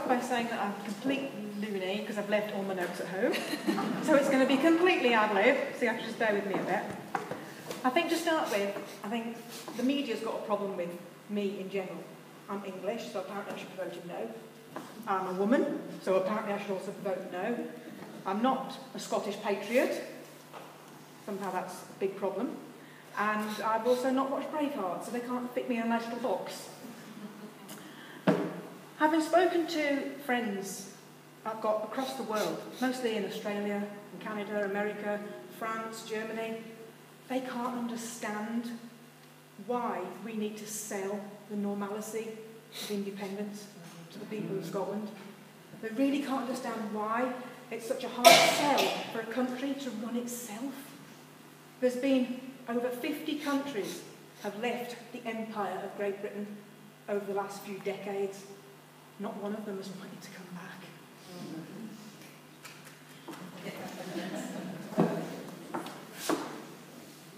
off by saying that I'm completely loony because I've left all my notes at home. So it's going to be completely ad-lib, so you have to just bear with me a bit. I think to start with, I think the media's got a problem with me in general. I'm English, so apparently I should be voting no. I'm a woman, so apparently I should also vote no. I'm not a Scottish patriot. Somehow that's a big problem. And I've also not watched Braveheart, so they can't fit me in a nice little box. Having spoken to friends I've got across the world, mostly in Australia, in Canada, America, France, Germany, they can't understand why we need to sell the normalcy of independence to the people of Scotland. They really can't understand why it's such a hard sell for a country to run itself. There's been over 50 countries have left the empire of Great Britain over the last few decades. Not one of them has wanted to come back.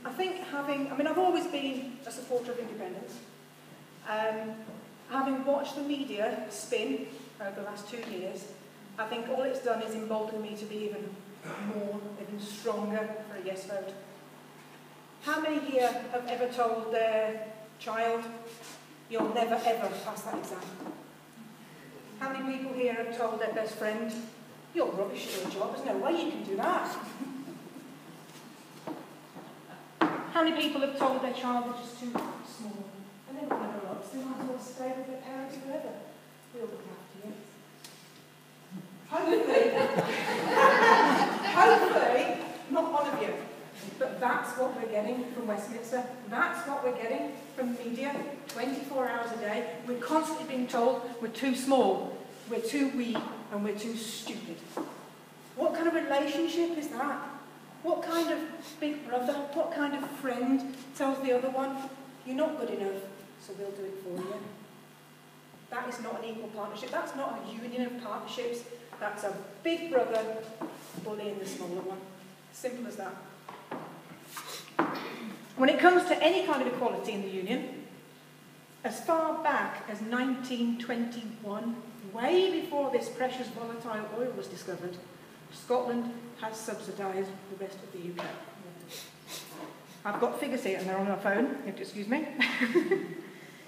I think I've always been a supporter of independence. Having watched the media spin over the last 2 years, I think all it's done is embolden me to be even stronger for a yes vote. How many here have ever told their child, you'll never ever pass that exam? How many people here have told their best friend, you're rubbish at your job, there's no way you can do that? How many people have told their child they're just too small and they don't want to grow up, so they might as well stay with their parents forever? We'll look after you. Hopefully, not one of you. But that's what we're getting from Westminster. That's what we're getting from the media 24 hours a day. We're constantly being told we're too small, we're too weak, and we're too stupid. What kind of relationship is that? What kind of big brother, what kind of friend tells the other one, you're not good enough, so we'll do it for you? That is not an equal partnership. That's not a union of partnerships. That's a big brother bullying the smaller one. Simple as that. When it comes to any kind of equality in the Union, as far back as 1921, way before this precious volatile oil was discovered, Scotland has subsidised the rest of the UK. I've got figures here and they're on my phone, you have to excuse me.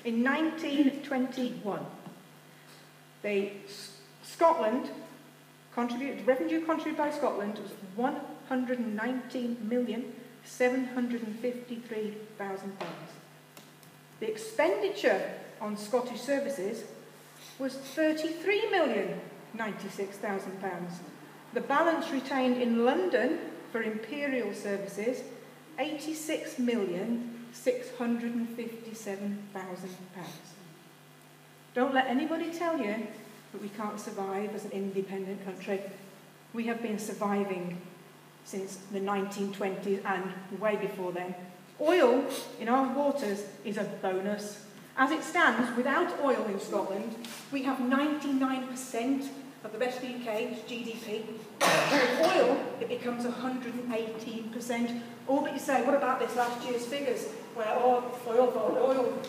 In 1921, the revenue contributed by Scotland was £119,753,000. The expenditure on Scottish services was £33,096,000. The balance retained in London for imperial services, £86,657,000. Don't let anybody tell you that we can't survive as an independent country. We have been surviving since the 1920s and way before then. Oil in our waters is a bonus. As it stands, without oil in Scotland, we have 99% of the rest of the UK's GDP. With oil, it becomes 118%. Oh, but you say, what about this last year's figures, where oil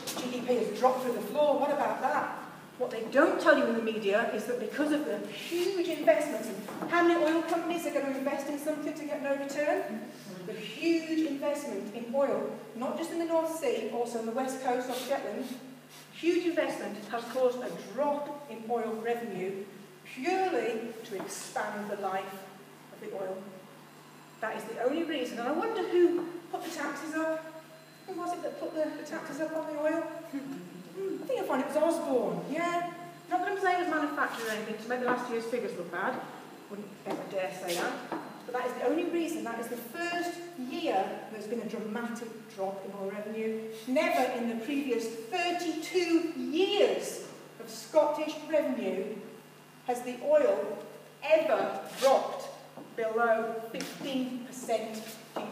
GDP has dropped through the floor? What about that? What they don't tell you in the media is that because of the huge investments, and how many oil companies are going to invest in something to get no return? The huge investment in oil, not just in the North Sea, also on the west coast of Shetland, huge investment has caused a drop in oil revenue purely to expand the life of the oil. That is the only reason. And I wonder who put the taxes up. Who was it that put the taxes up on the oil? I think you'll find it was Osborne, yeah. Not that I'm saying it was manufactured or anything to make the last year's figures look bad. Wouldn't ever dare say that. But that is the only reason. That is the first year there's been a dramatic drop in oil revenue. Never in the previous 32 years of Scottish revenue has the oil ever dropped below 15% GDP. And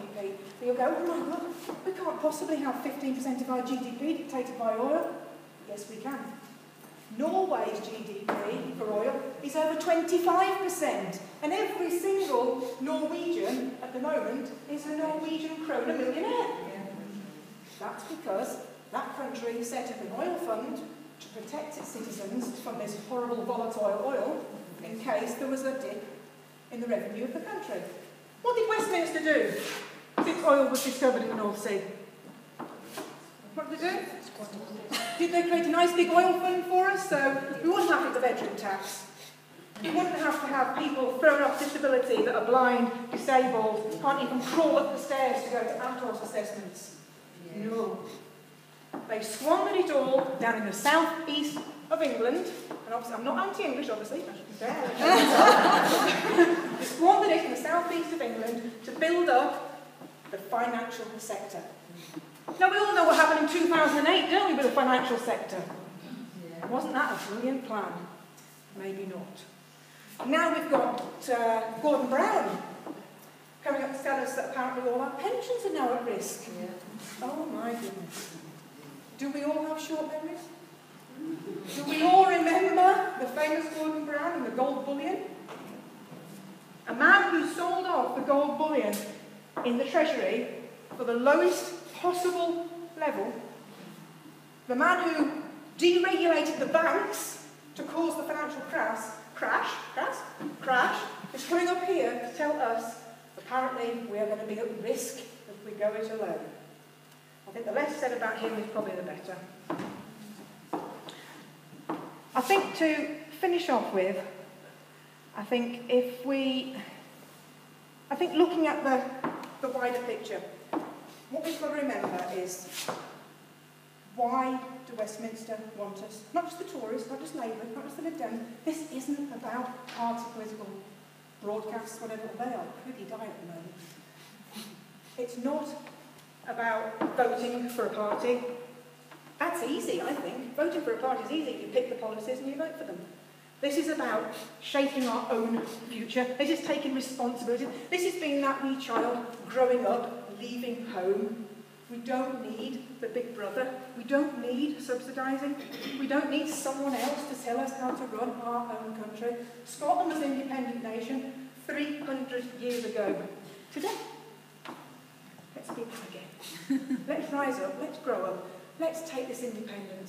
you'll go, oh my God, we can't possibly have 15% of our GDP dictated by oil. Yes, we can. Norway's GDP for oil is over 25%. And every single Norwegian at the moment is a Norwegian krona millionaire. That's because that country set up an oil fund to to protect its citizens from this horrible volatile oil in case there was a dip in the revenue of the country. What did Westminster do since oil was discovered in the North Sea? What did they do? Did they create a nice big oil fund for us so we wouldn't have the bedroom tax? We wouldn't have to have people thrown off disability that are blind, disabled, can't even crawl up the stairs to go to AMTOS assessments. No. They squandered it all down in the south-east of England, and obviously I'm not anti-English, obviously, I shouldn't dare. They squandered it in the south-east of England to build up the financial sector. Now we all know what happened in 2008, don't we, with the financial sector? Yeah. Wasn't that a brilliant plan? Maybe not. Now we've got Gordon Brown coming up to tell us that apparently all our pensions are now at risk. Yeah. Oh my goodness. Do we all have short memories? Do we all remember the famous Gordon Brown and the gold bullion? A man who sold off the gold bullion in the Treasury for the lowest possible level. The man who deregulated the banks to cause the financial crash is coming up here to tell us apparently we are going to be at risk if we go it alone. I think the less said about him is probably the better. I think to finish off with, I think looking at the wider picture, what we've got to remember is, why do Westminster want us? Not just the Tories, not just Labour, not just the Lib Dems. This isn't about party political broadcasts, whatever they are. Pretty dire at the moment. It's not about voting for a party. That's easy, I think. Voting for a party is easy. You pick the policies and you vote for them. This is about shaping our own future. This is taking responsibility. This is being that wee child growing up, leaving home. We don't need the big brother. We don't need subsidising. We don't need someone else to tell us how to run our own country. Scotland was an independent nation 300 years ago. Today, let's be that again. Let's rise up, let's grow up, let's take this independence